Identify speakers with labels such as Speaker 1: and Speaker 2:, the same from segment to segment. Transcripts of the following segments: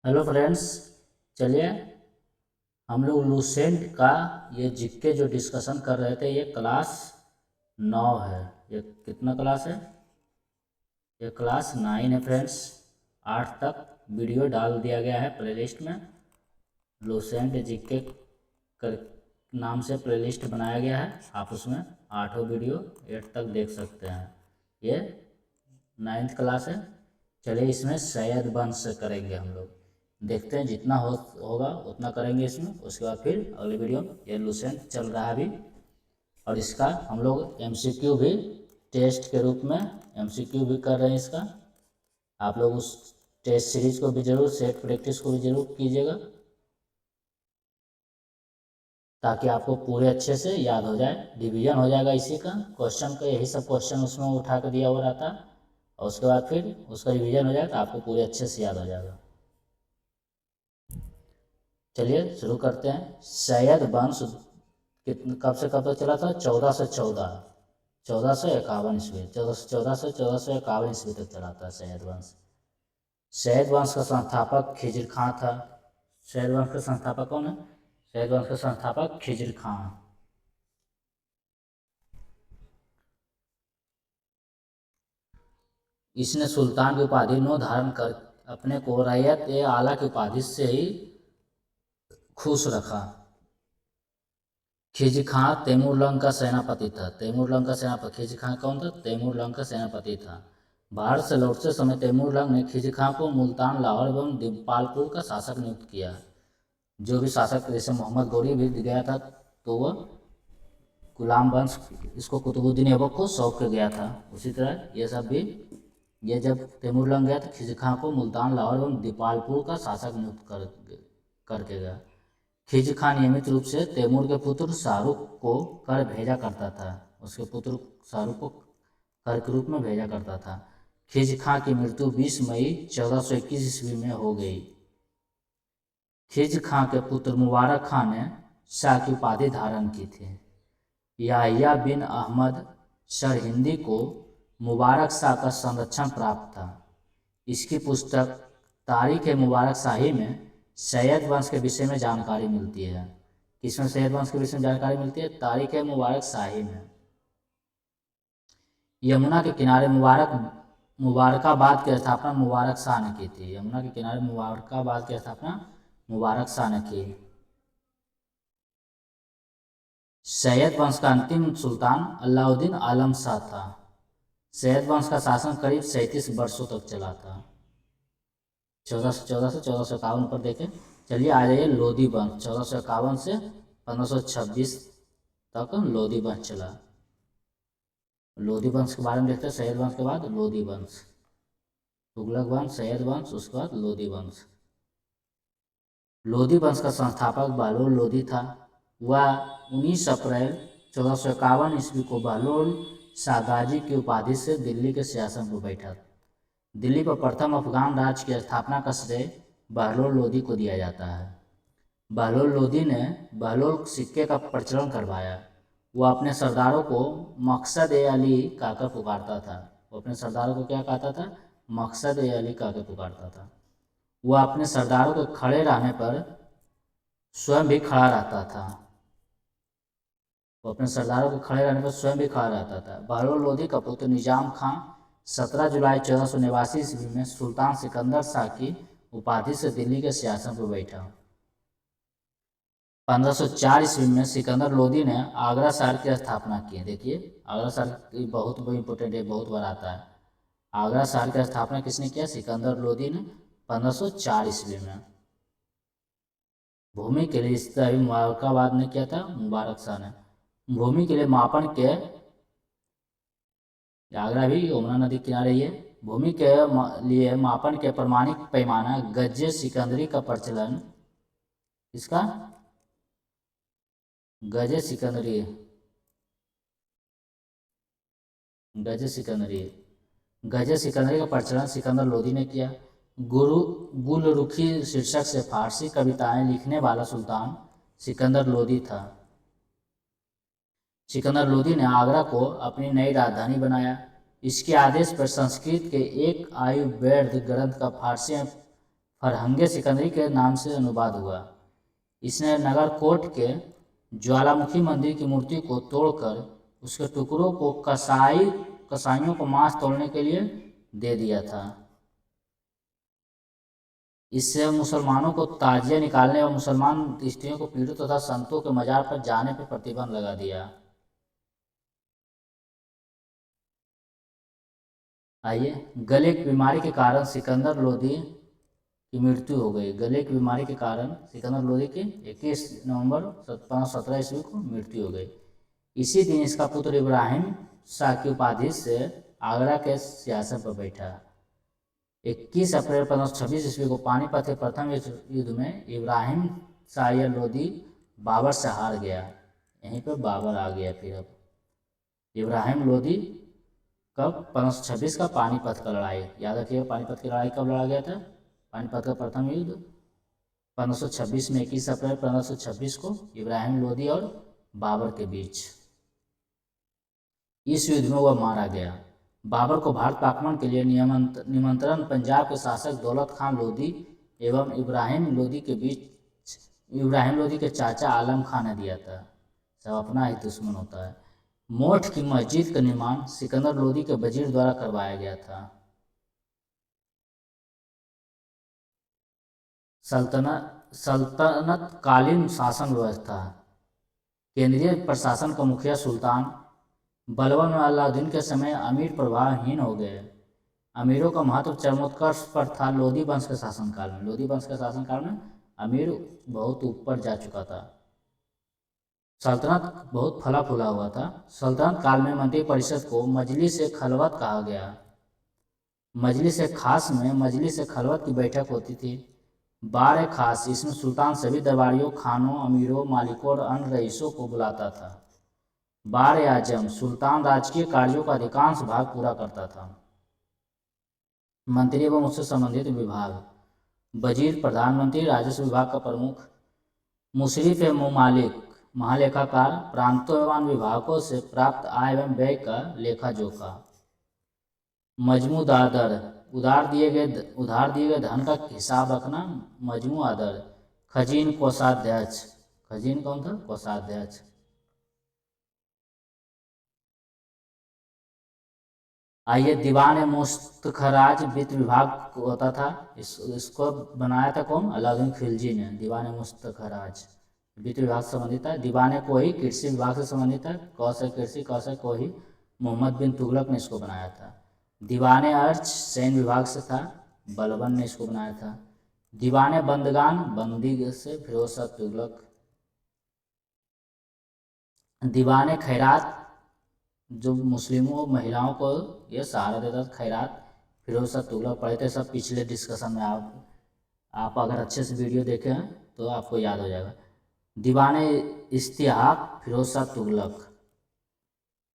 Speaker 1: Hello friends, चलिए हम लोग लूसेंट का ये जीके जो डिस्कशन कर रहे थे, ये क्लास 9 है। ये कितना क्लास है? ये क्लास 9 है फ्रेंड्स। 8 तक वीडियो डाल दिया गया है प्लेलिस्ट में। लूसेंट जीके कर नाम से प्लेलिस्ट बनाया गया है। आप उसमें 8 वीडियो 8 तक देख सकते हैं। ये 9th क्लास है। चलिए इसमें सैयद वंश से करेंगे हम लोग। देखते हैं जितना होगा उतना करेंगे इसमें। उसके बाद फिर अगली वीडियो में ये लूसेंट चल रहा है अभी, और इसका हम लोग एमसीक्यू भी टेस्ट के रूप में एमसीक्यू भी कर रहे हैं इसका। आप लोग उस टेस्ट सीरीज को भी जरूर, सेट प्रैक्टिस को भी जरूर कीजिएगा, ताकि आपको पूरे अच्छे से याद हो जाए। डिवीजन हो जाएगा इसी का, क्वेश्चन का यही सब क्वेश्चन उसमें उठा कर दिया हुआ रहता है, और उसके बाद फिर उसका रिवीजन हो जाए तो आपको पूरे अच्छे से याद हो जाएगा। चलिए शुरू करते हैं। सैयद वंश कब से कब तक चला था? 1414, 1451 ईस्वी, 1414 से 1451 ईस्वी तक चला था सैयद वंश। सैयद वंश का संस्थापक खिजर खां था। सैयद वंश का संस्थापक कौन है? सैयद वंश का संस्थापक खिजर खां। इसने सुल्तान की उपाधि नो धारण कर अपने को रैयत ए आला की उपाधि से ही खुश रखा। खिज खां तैमूरलंग का सेनापति था। तैमूरलंग का सेनापति खिज खां कौन था? तैमूरलंग का सेनापति था। भारत से लौटते समय तैमूरलंग ने खिज खां को मुल्तान, लाहौर एवं दिपालपुर का शासक नियुक्त किया। जो भी शासक, जैसे मोहम्मद गौरी भी गया था तो वह गुलाम वंश, इसको कुतुबुद्दीन ऐबक को सौंप के गया था। उसी तरह ये सब भी, ये जब तैमूरलंग गया तो खिज खां को मुल्तान, लाहौर एवं दिपालपुर का शासक नियुक्त करके गया। खिज खां नियमित रूप से तैमूर के पुत्र शाहरुख को कर भेजा करता था। उसके पुत्र शाहरुख को कर के रूप में भेजा करता था। खिज खां की मृत्यु 20 मई 1421 ईस्वी में हो गई। खिज खां के पुत्र मुबारक खां ने शाह की उपाधि धारण की थी। याहिया बिन अहमद सरहिंदी को मुबारक शाह का संरक्षण प्राप्त था। इसकी पुस्तक तारीख मुबारक शाही में सैयद वंश के विषय में जानकारी मिलती है। किसमें सैयद वंश के विषय में जानकारी मिलती है? तारीख मुबारक शाही में। यमुना के किनारे मुबारकाबाद की स्थापना मुबारक शाह ने की थी। यमुना के किनारे मुबारकाबाद की स्थापना मुबारक शाह ने की। सैयद वंश का अंतिम सुल्तान अलाउद्दीन आलम शाह था। सैयद वंश का शासन करीब 37 वर्षों तक चला था। 1414 से 1451 पर देखें। चलिए आ जाइए लोधी वंश। 1451 से 1526 तक लोधी वंश चला। लोधी वंश के बारे में देखते हैं। सैयद वंश के बाद लोधी वंश, तुगलक वंश, सैयद वंश, उसके बाद लोधी वंश। लोधी वंश का संस्थापक बहलोल लोधी था। वह 19 अप्रैल 1451 ईस्वी को बहलोल शाहगाजी की उपाधि से दिल्ली के सिंहासन पर बैठा। दिल्ली पर प्रथम अफगान राज्य की स्थापना का श्रेय बहलोल लोधी को दिया जाता है। बहलोल लोधी ने बहलोल सिक्के का प्रचलन करवाया। वह अपने सरदारों को मकसद ए अली कहकर पुकारता था। वो अपने सरदारों को क्या कहता था? मकसद ए अली कहकर पुकारता था। वह अपने सरदारों के खड़े रहने पर स्वयं भी खड़ा रहता था। वो अपने सरदारों के खड़े रहने पर स्वयं भी खड़ा रहता था। बहलोल लोधी का पुत्र निजाम खां 17 जुलाई 1489 ईस्वी में सुल्तान सिकंदर शाह की उपाधि से दिल्ली के सिंहासन पर बैठा। 1504 ईस्वी में सिकंदर लोधी ने आगरा शहर की स्थापना की। देखिए आगरा शहर बहुत इंपॉर्टेंट है, बहुत बार आता है। आगरा शहर की स्थापना किसने किया? सिकंदर लोधी ने 1504 ईस्वी में। भूमि के लिए रिश्ता भी मुबारकाबाद ने किया था, मुबारक शाह ने। भूमि के लिए मापन के, आगरा भी यमुना नदी किनारे ही है। भूमि के लिए मापन के प्रमाणिक पैमाना गज सिकंदरी का प्रचलन, इसका गज सिकंदरी, गज सिकंदरी, गज सिकंदरी का प्रचलन सिकंदर लोधी ने किया। गुरु गुलरुखी शीर्षक से फारसी कविताएं लिखने वाला सुल्तान सिकंदर लोधी था। सिकंदर लोधी ने आगरा को अपनी नई राजधानी बनाया। इसके आदेश पर संस्कृत के एक आयुर्वेद ग्रंथ का फरहंगे सिकंदरी के नाम से अनुवाद हुआ। इसने नगर कोट के ज्वालामुखी मंदिर की मूर्ति को तोड़कर उसके टुकड़ों को कसाईयों को मांस तोड़ने के लिए दे दिया था। इससे मुसलमानों को ताजिया निकालने और मुसलमान स्त्रियों को पीड़ित तथा संतों के मजार पर जाने पर प्रतिबंध लगा दिया। आइए, गले की बीमारी के कारण सिकंदर लोदी की मृत्यु हो गई। गले की बीमारी के कारण सिकंदर लोदी की 21 नवंबर 1517 ईस्वी को मृत्यु हो गई। इसी दिन इसका पुत्र इब्राहिम शाह की उपाधि से आगरा के सिंहासन पर बैठा। 21 अप्रैल 1526 ईस्वी को पानीपत के प्रथम युद्ध में इब्राहिम शाह लोदी बाबर से हार गया। यहीं पर बाबर आ गया। फिर अब इब्राहिम लोदी कब 1526 का पानीपत का लड़ाई याद रखिएगा। पानीपत की लड़ाई कब लड़ा गया था? पानीपत का प्रथम युद्ध 1526 में 21 अप्रैल 1526 को इब्राहिम लोदी और बाबर के बीच। इस युद्ध में वह मारा गया। बाबर को भारत पर आक्रमण के लिए निमंत्रण पंजाब के शासक दौलत खान लोदी एवं इब्राहिम लोदी के चाचा आलम खान ने दिया था। सब अपना ही दुश्मन होता है। मोठ की मस्जिद का निर्माण सिकंदर लोदी के वजीर द्वारा करवाया गया था। सल्तनत कालीन शासन व्यवस्था। केंद्रीय प्रशासन का मुखिया सुल्तान बलबन में अलाउद्दीन के समय अमीर प्रभावहीन हो गए। अमीरों का महत्व चरमोत्कर्ष पर था लोदी वंश के शासनकाल में। लोदी वंश के शासनकाल में अमीर बहुत ऊपर जा चुका था। सल्तनत बहुत फला फूला हुआ था। सल्तनत काल में मंत्रिपरिषद को मजलिस ए खलवत कहा गया। मजलिस ए खास में मजलिस ए खलवत की बैठक होती थी। बार खास, इसमें सुल्तान सभी दरबारियों, खानों, अमीरों, मालिकों और अन्य रईसों को बुलाता था। बार आजम, सुल्तान राजकीय कार्यों का अधिकांश भाग पूरा करता था। मंत्री एवं उससे संबंधित विभाग। वजीर प्रधानमंत्री राजस्व विभाग का प्रमुख। मुशरिफ ए मुमालिक महालेखाकार, प्रांतों एवं विभागों से प्राप्त आय एवं व्यय का लेखा जोखा। मजमूदार दर, उधार दिए गए धन का हिसाब रखना। मजमूआदर। खजीन कोषाध्यक्ष। खजीन कौन था? कोषाध्यक्ष। आइए, दीवान मुस्तखराज वित्त विभाग होता था। इसको बनाया था कौन? अलाउद्दीन खिलजी ने। दीवान मुस्तखराज वित्त विभाग से संबंधित है। दीवान कोही कृषि विभाग से संबंधित है। कौशल कृषि कौशल कोही मोहम्मद बिन तुगलक ने इसको बनाया था। दीवान अर्च सैन्य विभाग से था। बलबन ने इसको बनाया था। दीवान बंदगान बंदी से फिरोज शाह तुगलक। दीवान खैरात जो मुस्लिमों महिलाओं को ये सहारा देता था। खैरात फिरोज शाह तुगलक पढ़े थे सब पिछले डिस्कशन में। आप अगर अच्छे से वीडियो देखे हैं तो आपको याद हो जाएगा। दीवान इस्तिहाक फिरोज शाह तुगलक।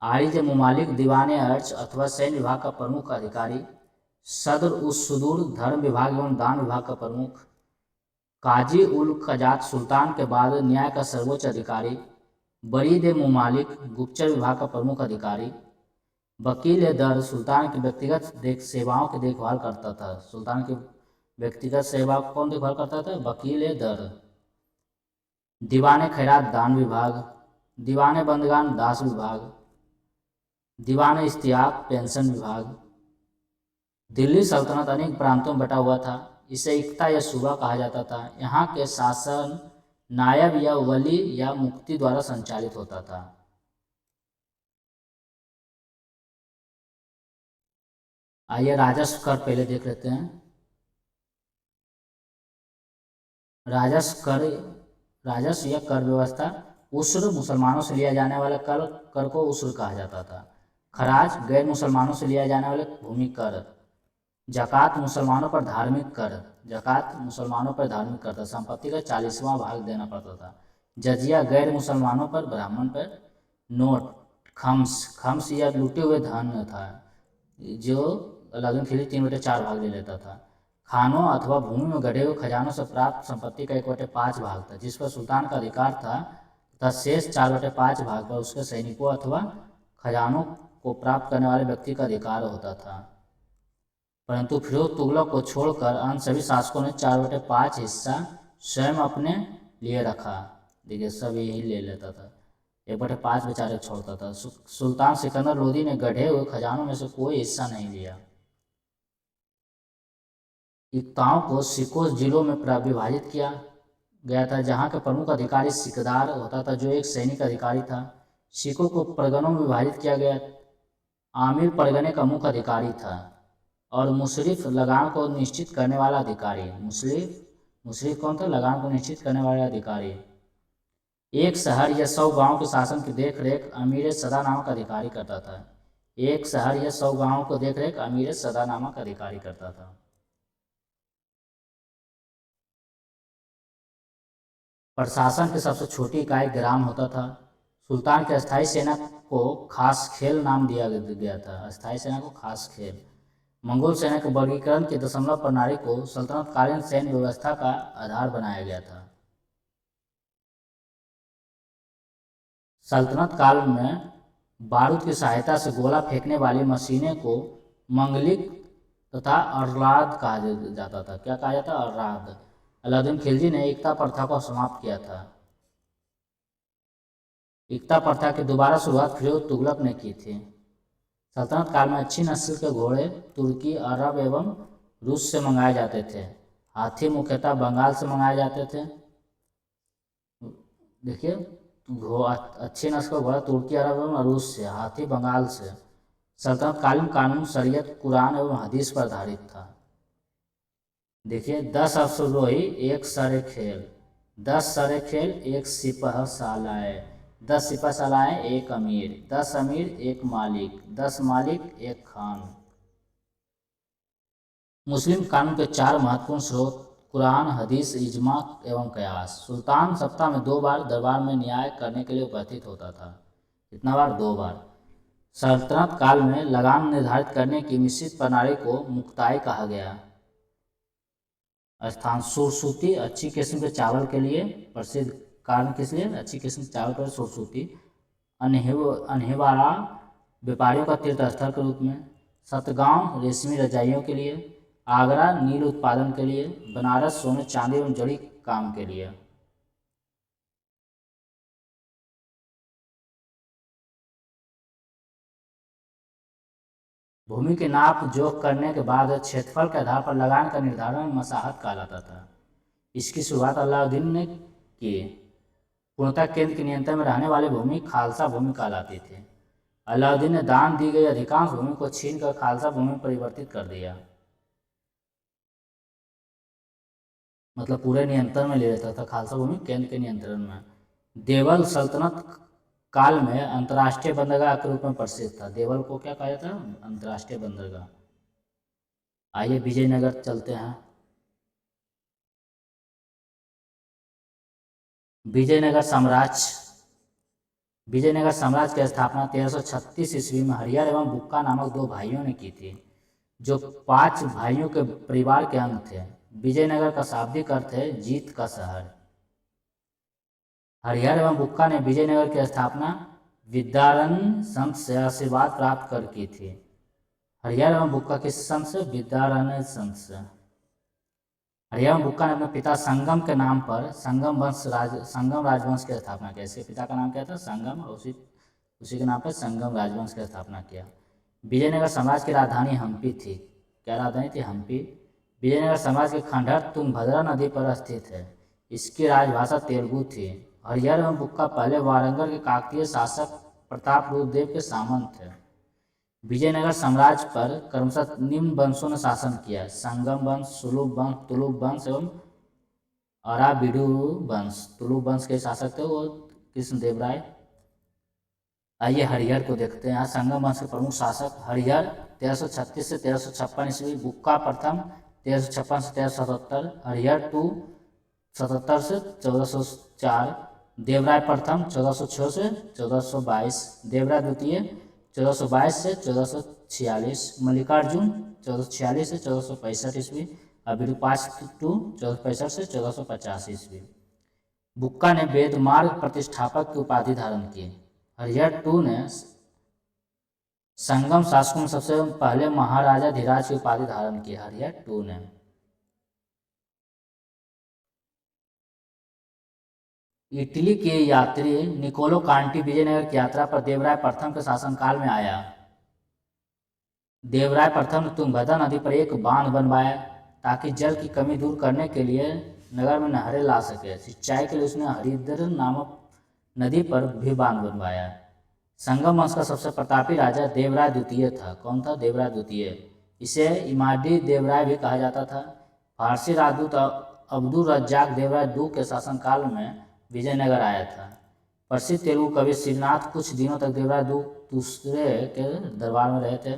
Speaker 1: आरिज मुमालिक दीवान अर्च अथवा सैन्य विभाग का प्रमुख अधिकारी। सदर उस सुदूर धर्म विभाग एवं दान विभाग का प्रमुख। काजी उल कजात सुल्तान के बाद न्याय का सर्वोच्च अधिकारी। बरीद ए मुमालिक गुप्तचर विभाग का प्रमुख अधिकारी। वकील ए दर सुल्तान की व्यक्तिगत सेवाओं की देखभाल करता था। सुल्तान की व्यक्तिगत सेवा कौन देखभाल करता था? वकील ए दर। दीवान खैरात दान विभाग। दीवान बंदगान दास विभाग। दीवान इस्तियाक पेंशन विभाग। दिल्ली सल्तनत अनेक प्रांतों में बटा हुआ था। इसे इक्ता या सूबा कहा जाता था। यहाँ के शासन नायब या वली या मुफ्ती द्वारा संचालित होता था। आइए, राजस्व कर पहले देख लेते हैं। राजस्व या कर व्यवस्था। उस्र मुसलमानों से लिया जाने वाला कर को उस्र कहा जाता था। खराज गैर मुसलमानों से लिया जाने वाले भूमि कर। जकात मुसलमानों पर धार्मिक कर। जकात मुसलमानों पर धार्मिक कर था। संपत्ति का 40वां भाग देना पड़ता था। जजिया गैर मुसलमानों पर ब्राह्मण पर। नोट। खम्स या लूटे हुए धन था जो अलाउद्दीन खिलजी 3/4 भाग ले लेता था। खानों अथवा भूमि में गढ़े हुए खजानों से प्राप्त संपत्ति का 1/5 भाग था जिस पर सुल्तान का अधिकार था तथा शेष 4/5 भाग पर उसके सैनिकों अथवा खजानों को प्राप्त करने वाले व्यक्ति का अधिकार होता था। परंतु फिरोज तुगलक को छोड़कर अन्य सभी शासकों ने 4/5 हिस्सा स्वयं अपने लिए रखा। देखिए सब यही ले लेता था, 1/5 बेचारे छोड़ता था। सुल्तान सिकंदर लोदी ने गढ़े हुए खजानों में से कोई हिस्सा नहीं लिया। इक्ताओं को सिकों जिलों में विभाजित किया गया था, जहाँ के प्रमुख अधिकारी सिकदार होता था जो एक सैनिक अधिकारी था। सिखों को परगनों में विभाजित किया गया। आमिर परगने का मुख्य अधिकारी था और मुशरिफ लगान को निश्चित करने वाला अधिकारी। मुशरिफ कौन था? लगान को निश्चित करने वाला अधिकारी। एक शहर या 100 गांवों के शासन की देखरेख अमीर सदा नामक अधिकारी करता था। एक शहर या 100 गांवों को देखरेख अमीर सदा नामक अधिकारी करता था। प्रशासन की सबसे छोटी इकाई ग्राम होता था। सुल्तान की अस्थायी सेना को खास खेल नाम दिया गया था। अस्थायी सेना को खास खेल। मंगोल सेना के वर्गीकरण की दशमलव प्रणाली को सल्तनतकालीन सैन्य व्यवस्था का आधार बनाया गया था। सल्तनत काल में बारूद की सहायता से गोला फेंकने वाली मशीनें को मंगलिक तथा अर्राद कहा जाता था। क्या कहा जाता? अर्राद। अलाउद्दीन खिलजी ने एकता प्रथा को समाप्त किया था। एकता प्रथा की दोबारा शुरुआत फिरोज तुगलक ने की थी। सल्तनत काल में अच्छी नस्ल के घोड़े तुर्की, अरब एवं रूस से मंगाए जाते थे। हाथी मुख्यतः बंगाल से मंगाए जाते थे। देखिए अच्छी नस्ल का घोड़ा तुर्की, अरब एवं रूस से, हाथी बंगाल से। सल्तनत कालीन कानून शरीयत, कुरान एवं हदीस पर आधारित था। देखिए 10 अश्वरोही एक सरे खेल, 10 सरे खेल एक सिपहसालाए, 10 सिपहसालाएं एक अमीर, 10 अमीर एक मालिक, 10 मालिक एक खान। मुस्लिम कानून के 4 महत्वपूर्ण स्रोत कुरान, हदीस, इजमा एवं कयास। सुल्तान सप्ताह में 2 बार दरबार में न्याय करने के लिए उपस्थित होता था। कितना बार? 2 बार। सल्तनत काल में लगान निर्धारित करने की मिश्रित प्रणाली को मुक्ताई कहा गया। स्थान सुरसूती, अच्छी किस्म के चावल के लिए प्रसिद्ध। कारण किस लिए? अच्छी किस्म के चावल पर सुरसूती। अनहिवारा व्यापारियों का तीर्थ स्थल के रूप में। सतगांव रेशमी रजाइयों के लिए। आगरा नील उत्पादन के लिए। बनारस सोने चांदी एवं जड़ी काम के लिए। भूमि की नाप जोख करने के बाद क्षेत्रफल के आधार पर लगान का निर्धारण मसाहत कहलाता था। इसकी शुरुआत अलाउद्दीन ने की। पूर्णतः केंद्र के नियंत्रण में रहने वाली भूमि खालसा भूमि कहलाती थी। अलाउद्दीन ने दान दी गई अधिकांश भूमि को छीनकर खालसा भूमि में परिवर्तित कर दिया। मतलब पूरे नियंत्रण में ले लेता था खालसा भूमि, केंद्र के नियंत्रण में। देवल सल्तनत काल में अंतर्राष्ट्रीय बंदरगाह के रूप में प्रसिद्ध था। देवल को क्या कहा जाता है? अंतर्राष्ट्रीय बंदरगाह। आइए विजयनगर चलते हैं। विजयनगर साम्राज्य की स्थापना 1336 ईस्वी में हरिहर एवं बुक्का नामक 2 भाइयों ने की थी, जो 5 भाइयों के परिवार के अंग थे। विजयनगर का शाब्दिक अर्थ है जीत का शहर। हरिहर एवं बुक्का ने विजयनगर की स्थापना विद्यारण्य संत से आशीर्वाद प्राप्त कर की थी। हरिहर एवं बुक्का किस संत से? विद्यारण्य संत से। हरिहर एवं बुक्का ने अपने पिता संगम के नाम पर संगम राजवंश की स्थापना की। इसके पिता का नाम क्या था? संगम, और उसी के नाम पर संगम राजवंश की स्थापना किया। विजयनगर साम्राज्य की राजधानी हम्पी थी। क्या राजधानी थी? हम्पी। विजयनगर साम्राज्य के खंडहर तुंगभद्रा नदी पर स्थित है। इसकी राजभाषा तेलुगु थी। हरिहर एवं बुक्का पहले वारंगल के काकतीय शासक प्रताप रुद्रदेव के सामंत थे। विजयनगर साम्राज्य पर क्रमशः निम्न वंशों ने शासन किया: संगम वंश, सुलभ वंश, तुलुप वंश एवं अराबिडु वंश। तुलुप वंश के शासक थे वो कृष्णदेव राय। आइए हरिहर को देखते हैं। यहाँ संगम वंश के प्रमुख शासक हरिहर 1336 से 1356 ईस्वी, बुक्का प्रथम 1356 से 1377, हरिहर टू 77 से 1404, देवराय प्रथम 1406 से 1422, देवराय द्वितीय 1422 से 1446, मल्लिकार्जुन 1446 से 1465 ईस्वी, और विरूपाक्ष टू 1465 से 1450 ईस्वी। बुक्का ने वेदमार्ग प्रतिष्ठापक की उपाधि धारण की। हरिहर टू ने संगम शासकों में सबसे पहले महाराजा धीराज की उपाधि धारण की, हरिया 2 ने। इटली के यात्री निकोलो कांटी विजयनगर की यात्रा पर देवराय प्रथम के शासनकाल में आया। देवराय प्रथम ने तुंगभद्रा नदी पर एक बांध बनवाया ताकि जल की कमी दूर करने के लिए नगर में नहरें ला सके। सिंचाई के लिए उसने हरिद्र नामक नदी पर भी बांध बनवाया। संगम वंश का सबसे प्रतापी राजा देवराय द्वितीय था। कौन था? देवराय द्वितीय। इसे इमाडी देवराय भी कहा जाता था। फारसी राजदूत अब्दुल रज्जाक देवराय II के शासनकाल में विजयनगर आया था। प्रसिद्ध तेलुगु कवि श्रीनाथ कुछ दिनों तक देवराय दूसरे के दरबार में रहे थे।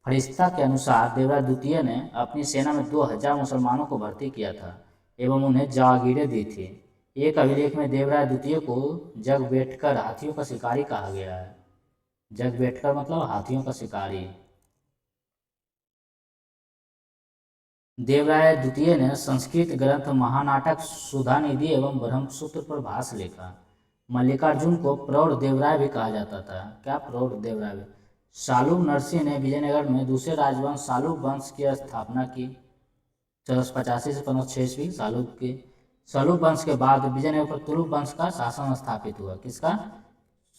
Speaker 1: फरिश्ता के अनुसार देवराय द्वितीय ने अपनी सेना में 2000 मुसलमानों को भर्ती किया था एवं उन्हें जागीरें दी थी। एक अभिलेख में देवराय द्वितीय को जगबेटकर हाथियों का शिकारी कहा गया है। जगबेटकर मतलब हाथियों का शिकारी। देवराय द्वितीय ने संस्कृत ग्रंथ महानाटक सुधानिधि एवं ब्रह्मसूत्र पर भाष्य लिखा। मल्लिकार्जुन को प्रौढ़ देवराय भी कहा जाता था। क्या? प्रौढ़ देवराय भी। सालुब नरसिंह ने विजयनगर में दूसरे राजवंश सालुब वंश की स्थापना की 1485 से 1506 ईस्वी। सालुब वंश के बाद विजयनगर पर तुलुक वंश का शासन स्थापित हुआ। किसका?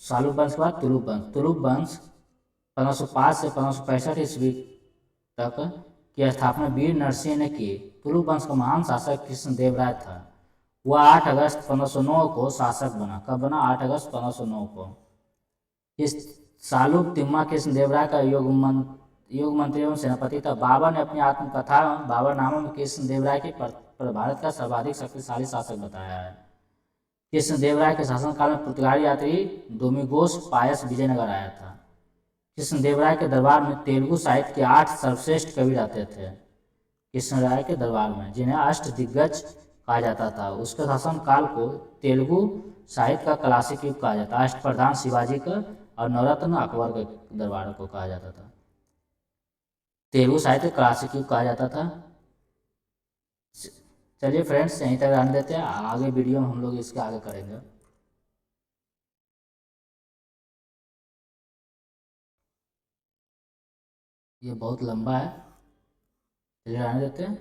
Speaker 1: सालुब वंश के बाद तुलुक वंश। तुलुक वंश 1505 से 1565 ईस्वी तक की स्थापना वीर नरसिंह ने की। तुलुक वंश का महान शासक कृष्णदेवराय था। वह 8 अगस्त 1509 को शासक बना। कब बना? 8 अगस्त 1509 को। इस सालुब तिम्मा कृष्णदेवराय का योग मंत्री एवं सेनापति था। बाबर ने अपनी आत्मकथा बाबरनामा में कृष्णदेवराय को भारत का सर्वाधिक शक्तिशाली शासक बताया है। कृष्णदेवराय के शासनकाल में पुर्तगाली यात्री डोमिगोस पायस विजयनगर आया था। कृष्णदेवराय के दरबार में तेलुगु साहित्य के 8 सर्वश्रेष्ठ कवि रहते थे। कृष्णदेवराय के दरबार में, जिन्हें अष्टदिग्गज कहा जाता था। उसके शासनकाल को तेलुगु साहित्य का क्लासिक युग कहा जाता है। अष्टप्रधान शिवाजी का और नवरत्न अकबर के दरबार को कहा जाता था। तेलुगु साहित्य क्लासिक युग कहा जाता था। चलिए फ्रेंड्स, यहीं तक रहने देते हैं। आगे वीडियो में हम लोग इसके आगे करेंगे। ये बहुत लंबा है, चलिए रहने देते हैं।